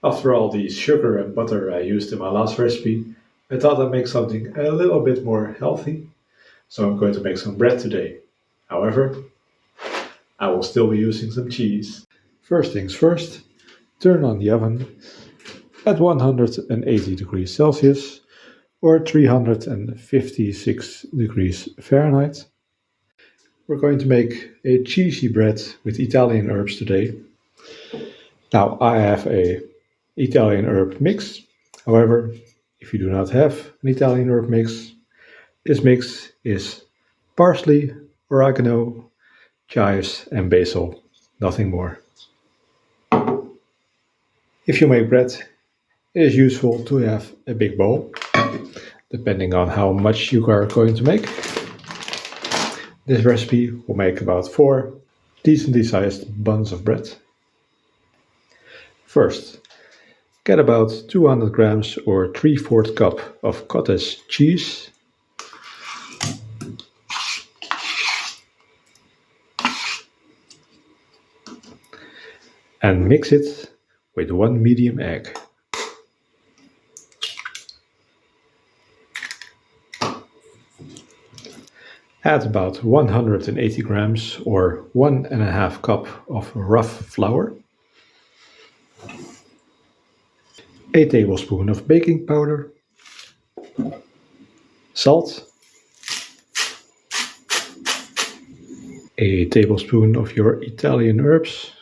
After all the sugar and butter I used in my last recipe, I thought I'd make something a little bit more healthy, so I'm going to make some bread today. However, I will still be using some cheese. First things first, turn on the oven at 180 degrees Celsius or 356 degrees Fahrenheit. We're going to make a cheesy bread with Italian herbs today. Now I have a Italian herb mix. However, if you do not have an Italian herb mix, this mix is parsley, oregano, chives and basil, nothing more. If you make bread, it is useful to have a big bowl, depending on how much you are going to make. This recipe will make about 4 decently sized buns of bread. First, get about 200 grams or 3/4 cup of cottage cheese. And mix it with 1 medium egg. Add about 180 grams or 1½ cup of rough flour, a tablespoon of baking powder, salt, a tablespoon of your Italian herbs,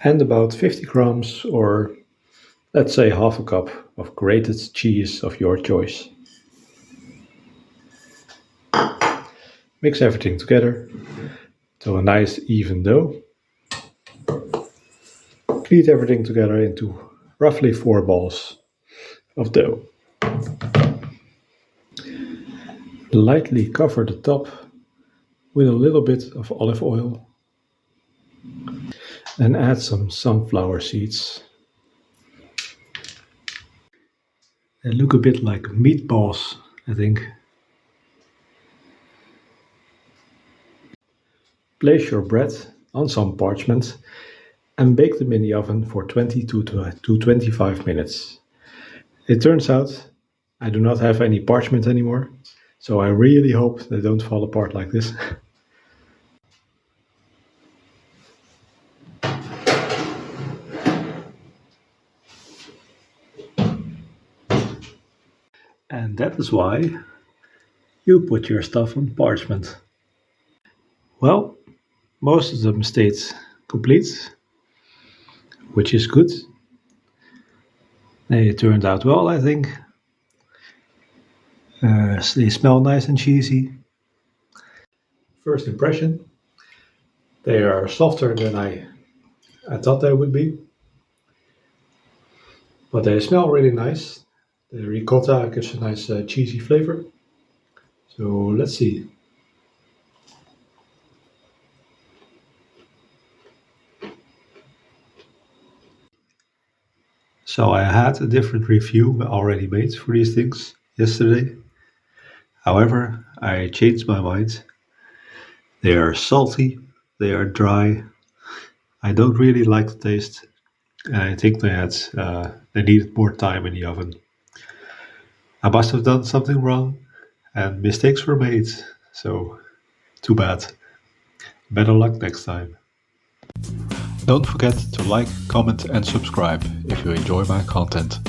and about 50 grams or let's say ½ cup of grated cheese of your choice. Mix everything together to a nice even dough. Knead everything together into roughly 4 balls of dough. Lightly cover the top with a little bit of olive oil and add some sunflower seeds. They look a bit like meatballs, I think. Place your bread on some parchment and bake them in the oven for 20 to 25 minutes. It turns out I do not have any parchment anymore, so I really hope they don't fall apart like this. And that is why you put your stuff on parchment. Well, most of them stayed complete, which is good. They turned out well, I think. They smell nice and cheesy. First impression, they are softer than I thought they would be. But they smell really nice. The ricotta gives a nice cheesy flavor. So let's see. So I had a different review already made for these things yesterday. However, I changed my mind. They are salty, they are dry. I don't really like the taste. And I think they needed more time in the oven. I must have done something wrong and mistakes were made. So too bad. Better luck next time. Don't forget to like, comment and subscribe if you enjoy my content.